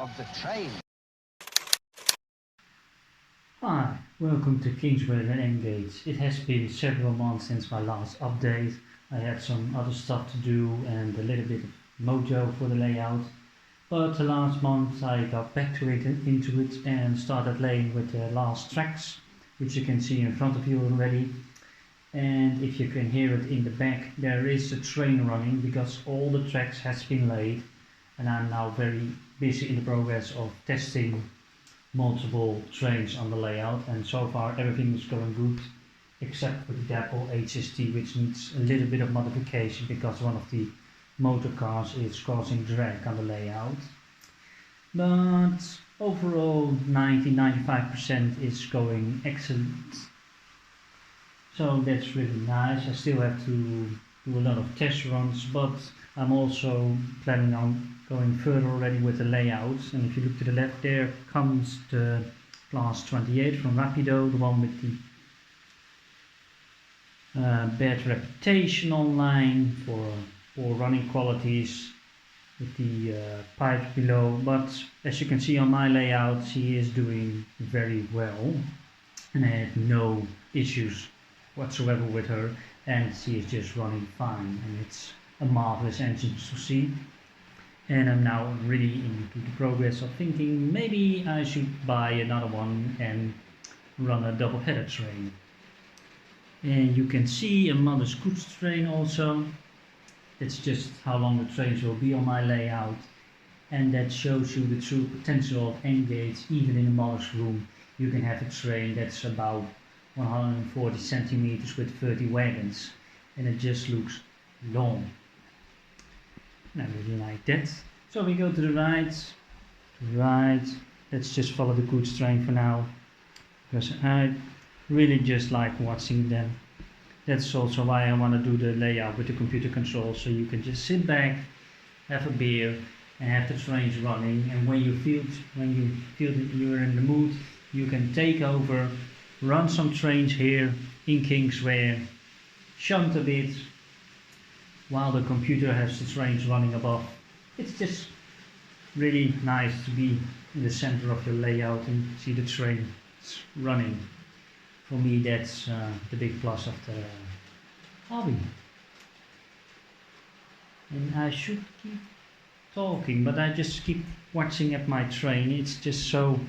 of the train. Hi, welcome to Kingswear and Engage. It has been several months since my last update. I had some other stuff to do and a little bit of mojo for the layout. But the last month I got back to it, into it and started laying with the last tracks, which you can see in front of you already. And if you can hear it in the back, there is a train running because all the tracks has been laid, and I'm now very busy in the progress of testing multiple trains on the layout, and so far everything is going good except for the Dapple HST, which needs a little bit of modification because one of the motor cars is causing drag on the layout. But overall 90-95% is going excellent. So that's really nice. I still have to do a lot of test runs, but I'm also planning on going further already with the layouts. And if you look to the left, there comes the Class 28 from Rapido, the one with the bad reputation online for poor running qualities with the pipes below. But as you can see on my layout, he is doing very well, and I had no issues whatsoever with her, and she is just running fine, and it's a marvelous engine to see. And I'm now really into the progress of thinking maybe I should buy another one and run a double-header train. And you can see a mother's goods train also. That's just how long the trains will be on my layout, and that shows you the true potential of Engage. Even in the mother's room you can have a train that's about 140 centimeters with 30 wagons, and it just looks long. And I really like that. So we go to the right. Let's just follow the goods train for now, because I really just like watching them. That's also why I want to do the layout with the computer control, so you can just sit back, have a beer, and have the trains running. And when you feel that you're in the mood, you can take over, run some trains here in Kingswear, shunt a bit, while the computer has the trains running above. It's just really nice to be in the center of your layout and see the trains running. For me, that's the big plus of the hobby. And I should keep talking, but I just keep watching at my train. It's just so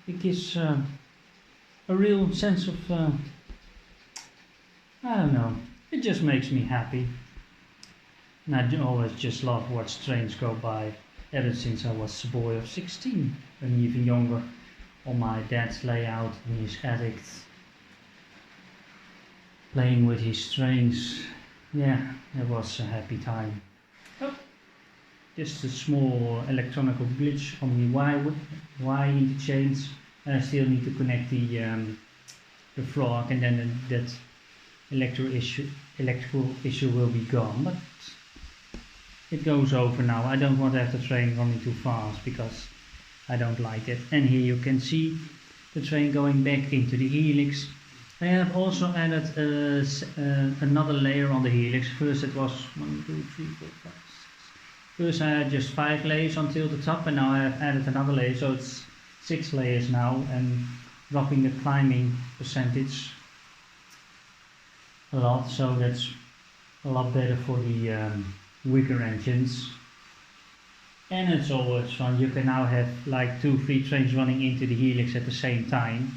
it gives a real sense of I don't know, it just makes me happy. And I always just love watch trains go by ever since I was a boy of 16, and even younger, on my dad's layout in his attic, playing with his trains. Yeah, it was a happy time. Oh, just a small electronical glitch on the Y interchange, and I still need to connect the frog, and then that electrical issue will be gone. But it goes over now. I don't want to have the train running too fast because I don't like it. And here you can see the train going back into the helix. I have also added another layer on the helix. First it was 1, 2, 3, 4, 5, 6. First I had just 5 layers until the top, and now I have added another layer, so it's 6 layers now, and dropping the climbing percentage a lot, so that's a lot better for the weaker engines. And it's always fun. You can now have like 2-3 trains running into the helix at the same time,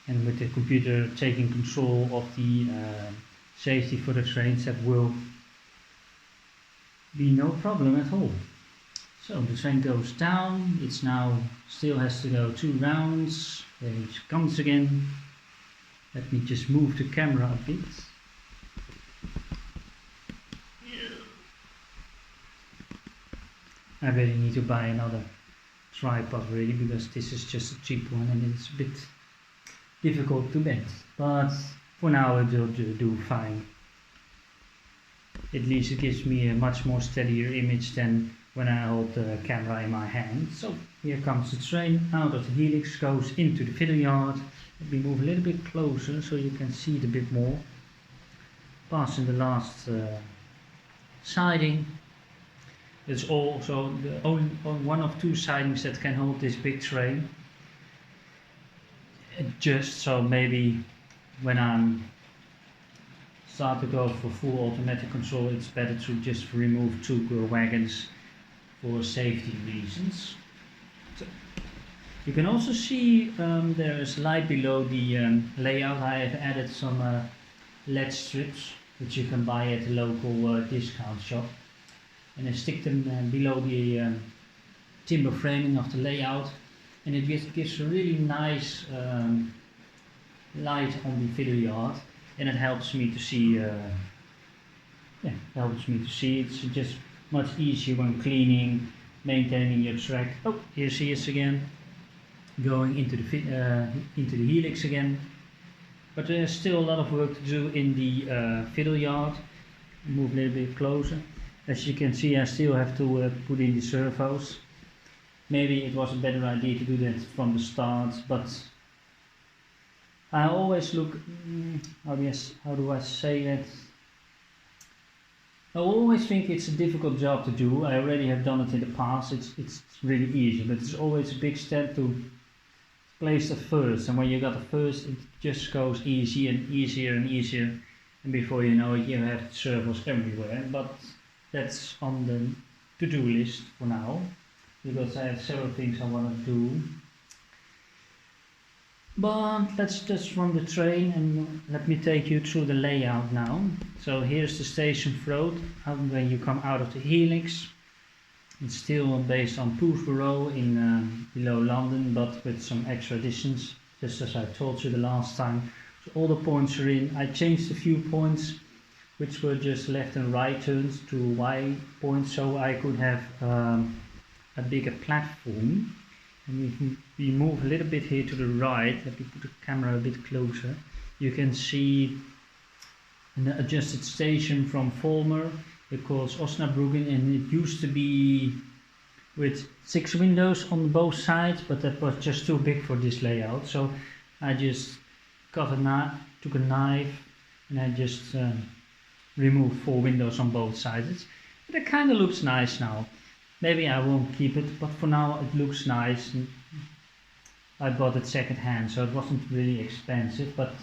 and with the computer taking control of the safety for the trains, that will be no problem at all. So the train goes down. It's now still has to go 2 rounds. Then it comes again. Let me just move the camera a bit. I really need to buy another tripod really, because this is just a cheap one and it's a bit difficult to bend. But for now it will do fine. At least it gives me a much more steadier image than when I hold the camera in my hand. So here comes the train out of the helix, goes into the fiddle yard. Let me move a little bit closer so you can see it a bit more. Passing the last siding. It's also the only one of two sidings that can hold this big train. Just so maybe when I'm start to go for full automatic control, it's better to just remove two wagons for safety reasons. So you can also see there is light below the layout. I have added some LED strips which you can buy at a local discount shop, and I stick them below the timber framing of the layout, and it gives a really nice light on the fiddle yard, and it helps me to see. It's just much easier when cleaning, maintaining your track. Oh, here she is again, going into the helix again. But there's still a lot of work to do in the fiddle yard. Move a little bit closer. As you can see, I still have to put in the servos. Maybe it was a better idea to do that from the start, but I always look, how do I say that? I always think it's a difficult job to do. I already have done it in the past. It's really easy, but it's always a big step to place the first. And when you got the first, it just goes easy and easier and easier. And before you know it, you have servos everywhere. But that's on the to-do list for now, because I have several things I want to do. But let's just run the train and let me take you through the layout now. So here's the station road when you come out of the helix. It's still based on Poulsborough in below London, but with some extra additions, just as I told you the last time. So all the points are in. I changed a few points which were just left and right turns to Y points, so I could have a bigger platform. And if we move a little bit here to the right, let me put the camera a bit closer, you can see an adjusted station from Volmer. It calls Osnabrücken, and it used to be with 6 windows on both sides, but that was just too big for this layout. So I just took a knife and I just removed 4 windows on both sides. But it kind of looks nice now. Maybe I won't keep it, but for now it looks nice. I bought it second hand, so it wasn't really expensive, but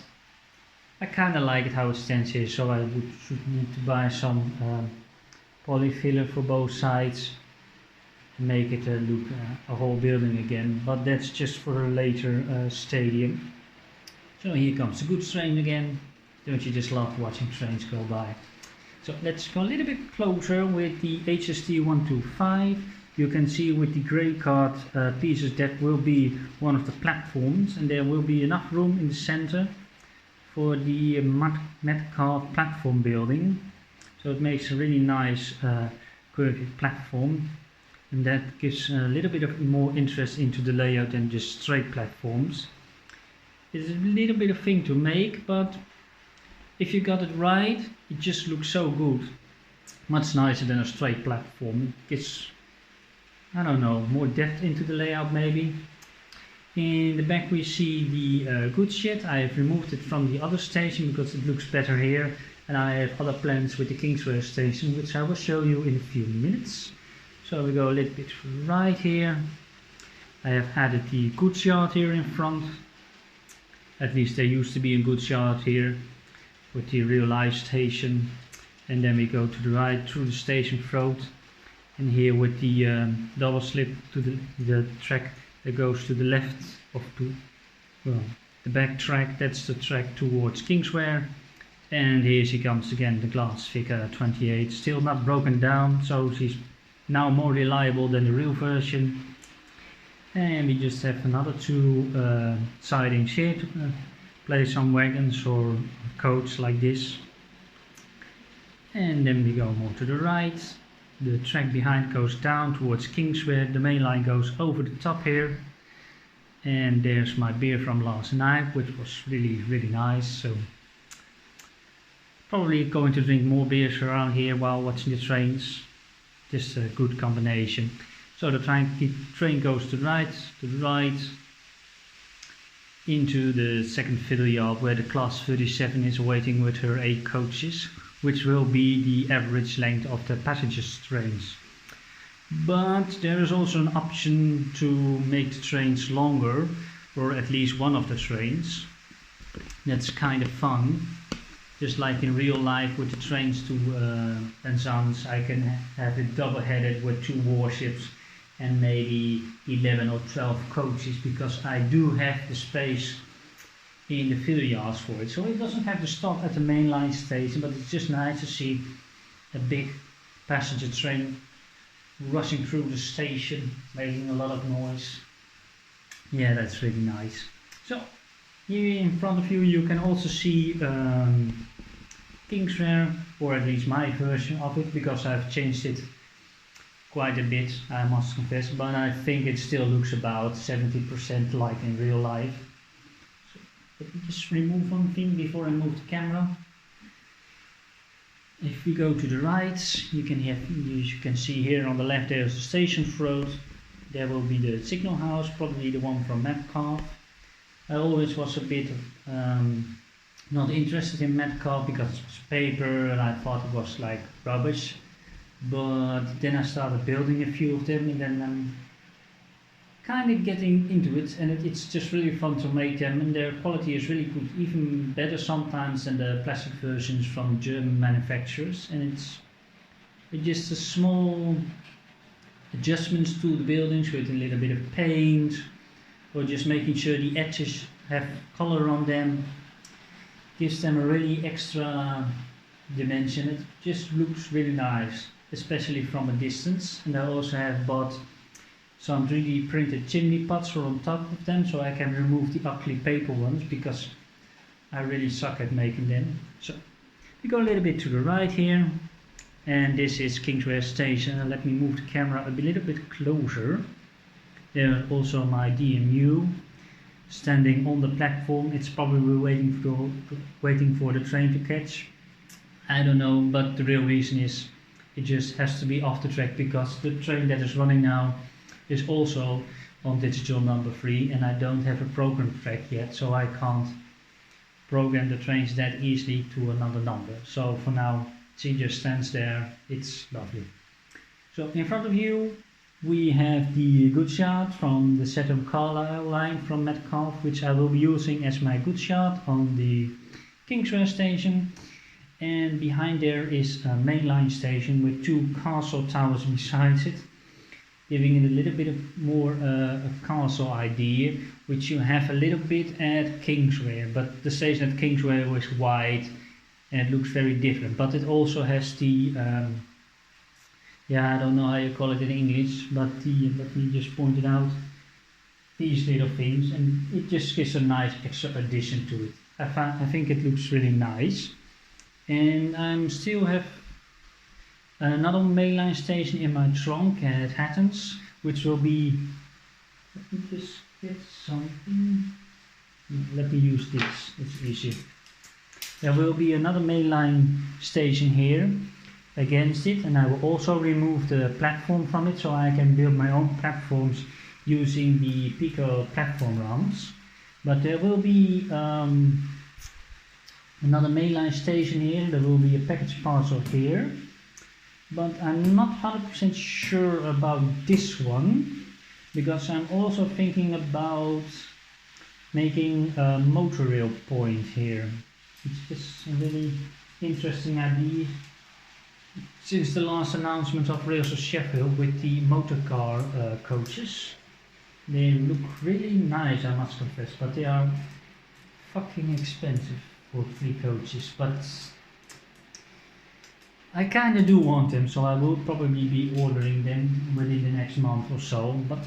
I kind of like it how it stands here, so I should need to buy some poly filler for both sides to make it look a whole building again, but that's just for a later stadium. So here comes the goods train again. Don't you just love watching trains go by? So let's go a little bit closer with the HST 125. You can see with the grey card pieces that will be one of the platforms, and there will be enough room in the center for the Metcalfe platform building. So it makes a really nice curved platform, and that gives a little bit of more interest into the layout than just straight platforms. It's a little bit of thing to make, but if you got it right, it just looks so good. Much nicer than a straight platform. It gets, I don't know, more depth into the layout maybe. In the back we see the goods shed. I have removed it from the other station because it looks better here. And I have other plans with the Kingswear station, which I will show you in a few minutes. So we go a little bit right here. I have added the goods yard here in front. At least there used to be a goods yard here with the real life station, and then we go to the right through the station road, and here with the double slip to the track that goes to the left of the back track. That's the track towards Kingswear, and here she comes again, the glass figure 28, still not broken down, so she's now more reliable than the real version. And we just have another 2 sidings here to place some wagons or coach like this. And then we go more to the right. The track behind goes down towards Kingswear. The main line goes over the top here. And there's my beer from last night, which was really nice. So probably going to drink more beers around here while watching the trains. Just a good combination. So the train goes to the right, into the second fiddle yard where the class 37 is waiting with her 8 coaches, which will be the average length of the passengers trains. But there is also an option to make the trains longer, or at least one of the trains. That's kind of fun. Just like in real life with the trains to Penzance, I can have it double-headed with 2 warships and maybe 11 or 12 coaches, because I do have the space in the fill yards for it. So it doesn't have to stop at the main line station, but it's just nice to see a big passenger train rushing through the station, making a lot of noise. Yeah, that's really nice. So here in front of you, you can also see Kingswear, or at least my version of it, because I've changed it quite a bit, I must confess, but I think it still looks about 70% like in real life. So let me just remove one thing before I move the camera. If we go to the right, you can see here on the left there's the station road. There will be the signal house, probably the one from Metcalfe. I always was a bit not interested in Metcalfe because it was paper and I thought it was like rubbish. But then I started building a few of them, and then I'm kind of getting into it, and it's just really fun to make them, and their quality is really good, even better sometimes than the plastic versions from German manufacturers. And it's just a small adjustments to the buildings with a little bit of paint, or just making sure the edges have color on them, gives them a really extra dimension. It just looks really nice, especially from a distance. And I also have bought some 3D printed chimney pots for on top of them, so I can remove the ugly paper ones, because I really suck at making them. So we go a little bit to the right here, and this is Kingswear station. Let me move the camera a little bit closer. There's also my DMU standing on the platform. It's probably waiting for the train to catch. I don't know, but the real reason is it just has to be off the track, because the train that is running now is also on digital number 3, and I don't have a program track yet, so I can't program the trains that easily to another number. So for now, she just stands there. It's lovely. So in front of you we have the goods yard from the Zetom Carlisle line from Metcalfe, which I will be using as my goods yard on the Kingswear station. And behind there is a mainline station with 2 castle towers besides it, giving it a little bit of more a castle idea, which you have a little bit at Kingswear. But the station at Kingswear was wide and it looks very different. But it also has the I don't know how you call it in English, but let me just point it out, these little things, and it just gives a nice extra addition to it. I think it looks really nice. And I still have another mainline station in my trunk at Hatton's, which will be, let me just get something, let me use this, it's easier. There will be another mainline station here against it, and I will also remove the platform from it, so I can build my own platforms using the Pico platform rounds. But there will be another mainline station here. There will be a package parcel here, but I'm not 100% sure about this one, because I'm also thinking about making a motor rail point here. It's just a really interesting idea. Since the last announcement of Rails of Sheffield with the motor car coaches, they look really nice, I must confess, but they are fucking expensive for 3 coaches. But I kinda do want them, so I will probably be ordering them within the next month or so, but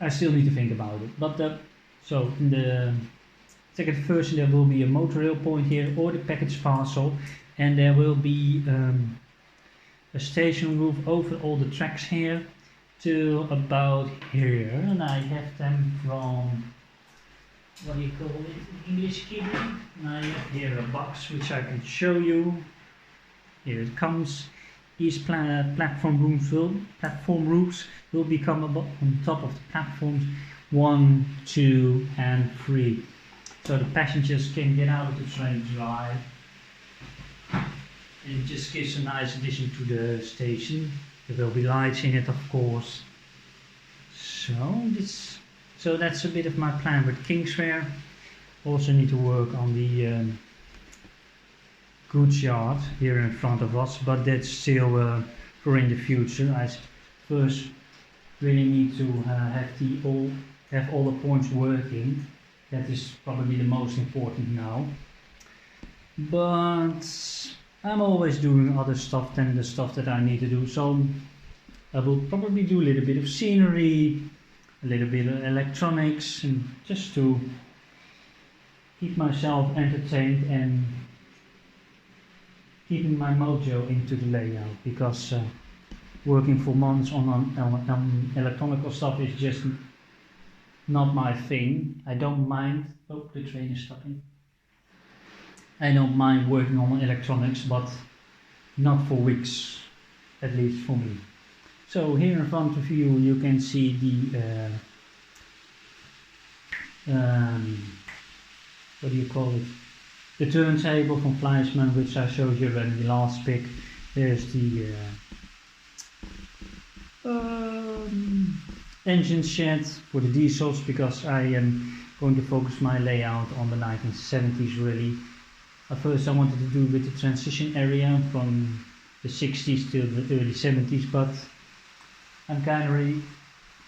I still need to think about it. But so in the second version there will be a motor rail point here, or the package parcel, and there will be a station roof over all the tracks here to about here, and I have them from, what do you call it in English, keyboard. I have here a box which I can show you. Here it comes. These platform roofs will become on top of the platforms 1, 2 and 3. So the passengers can get out of the train dry. and it just gives a nice addition to the station. There will be lights in it, of course. So that's a bit of my plan with Kingswear. Also need to work on the goods yard here in front of us, but that's still for in the future. I first really need to have all the points working. That is probably the most important now. But I'm always doing other stuff than the stuff that I need to do. So I will probably do a little bit of scenery, a little bit of electronics, and just to keep myself entertained and keeping my mojo into the layout, because working for months on electronical stuff is just not my thing. I don't mind. Oh, the train is stopping. I don't mind working on electronics, but not for weeks, at least for me. So here in front of you, you can see the what do you call it? The turntable from Fleischmann, which I showed you in the last pic. There's the engine shed for the diesels, because I am going to focus my layout on the 1970s really. At first I wanted to do with the transition area from the 60s to the early 70s, but I'm kind of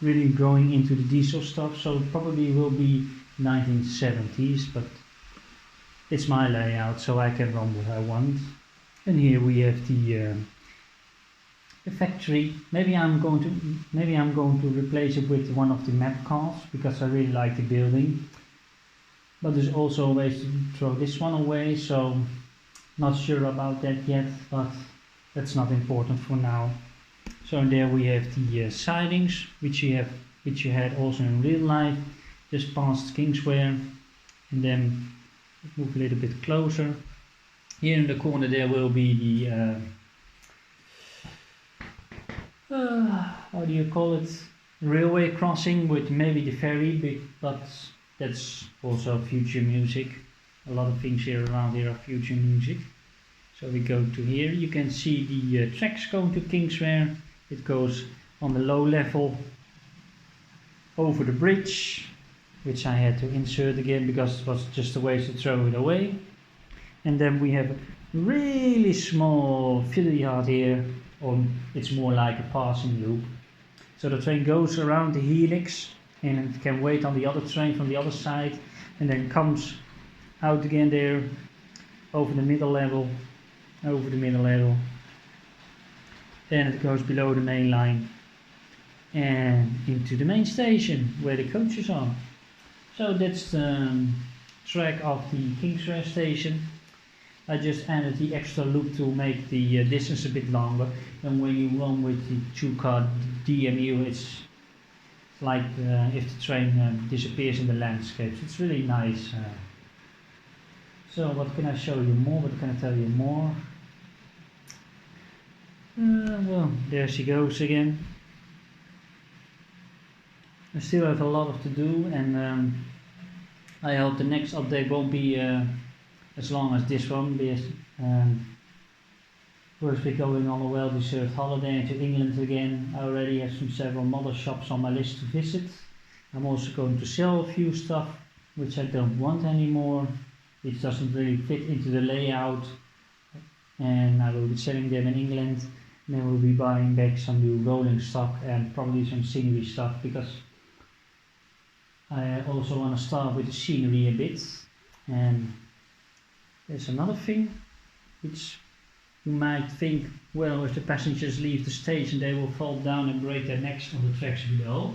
really growing into the diesel stuff, so probably will be 1970s, but it's my layout, so I can run what I want. And here we have the factory. Maybe I'm going to replace it with one of the map cars, because I really like the building. But there's also ways to throw this one away, so not sure about that yet, but that's not important for now. So there we have the sidings, which you had also in real life, just past Kingswear. And then move a little bit closer. Here in the corner there will be the how do you call it? Railway crossing with maybe the ferry, but that's also future music. A lot of things here around here are future music. So we go to here. You can see the tracks going to Kingswear. It goes on the low level over the bridge, which I had to insert again because it was just a way to throw it away. And then we have a really small filler yard here, or it's more like a passing loop. So the train goes around the helix and it can wait on the other train from the other side, and then comes out again there over the middle level, then it goes below the main line and into the main station where the coaches are. So that's the track of the Kingswear station. I just added the extra loop to make the distance a bit longer, and when you run with the 2-car DMU, it's like if the train disappears in the landscape. It's really nice. So what can I show you more? What can I tell you more? Well, there she goes again. I still have a lot to do, and I hope the next update won't be as long as this one, because first we're going on a well-deserved holiday to England again. I already have several model shops on my list to visit. I'm also going to sell a few stuff which I don't want anymore. It doesn't really fit into the layout, and I will be selling them in England. And then we'll be buying back some new rolling stock and probably some scenery stuff, because I also want to start with the scenery a bit. And there's another thing which you might think, well, if the passengers leave the station they will fall down and break their necks on the tracks below.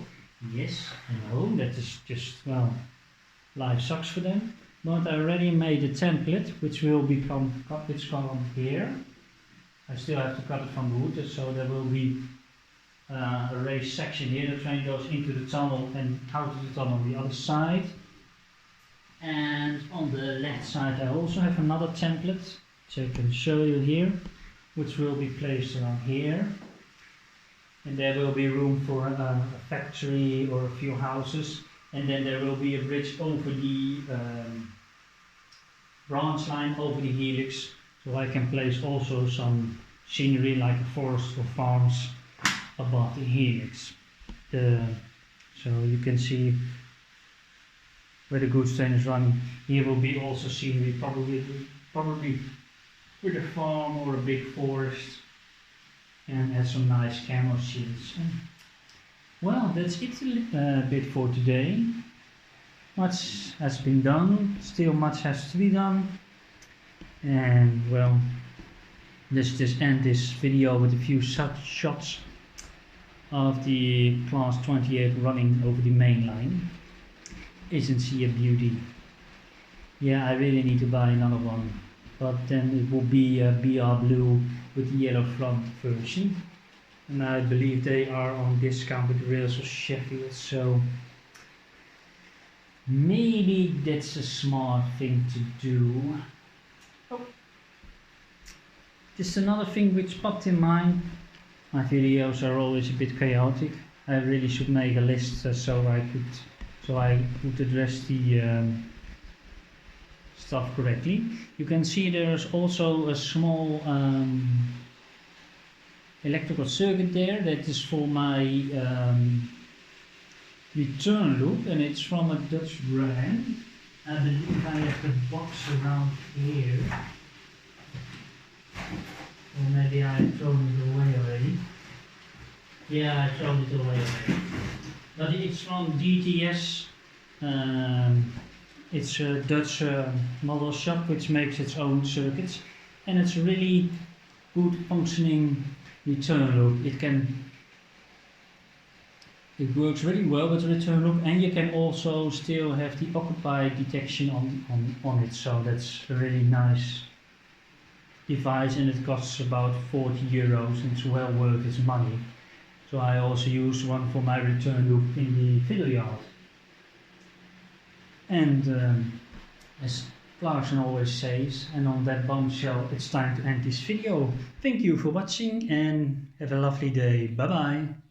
Yes, I know, that is just, well, life sucks for them. But I already made a template which will become, it's come here. I still have to cut it from the wood, so there will be a raised section here. The train goes into the tunnel and out of the tunnel on the other side. And on the left side I also have another template, which I can show you here, which will be placed around here. And there will be room for a factory or a few houses. And then there will be a bridge over the branch line, over the helix, So I can place also some scenery like a forest or farms above the helix. So you can see where the goods train is running. Here will be also scenery, probably with a farm or a big forest, and add some nice camo scenes. Well, that's it a bit for today. Much has been done, still much has to be done. And well, let's just end this video with a few shots of the class 28 running over the main line. Isn't she a beauty? Yeah, I really need to buy another one, but then it will be a BR blue with the yellow front version, and I believe they are on discount with the rails of Sheffield, so maybe that's a smart thing to do. Oh. Just another thing which popped in mind. My videos are always a bit chaotic. I really should make a list so I could address the stuff correctly. You can see there's also a small electrical circuit there that is for my return loop, and it's from a Dutch brand. I believe I have the box around here. Or maybe I have thrown it away already. Yeah, I thrown it away already. But it's from DTS. It's a Dutch model shop which makes its own circuits, and it's a really good functioning return loop. It works really well with the return loop, and you can also still have the occupy detection on it, so that's a really nice device, and it costs about 40 euros and it's well worth its money. So I also use one for my return loop in the fiddle yard. And as Clarkson always says, and on that bombshell, it's time to end this video. Thank you for watching and have a lovely day. Bye bye.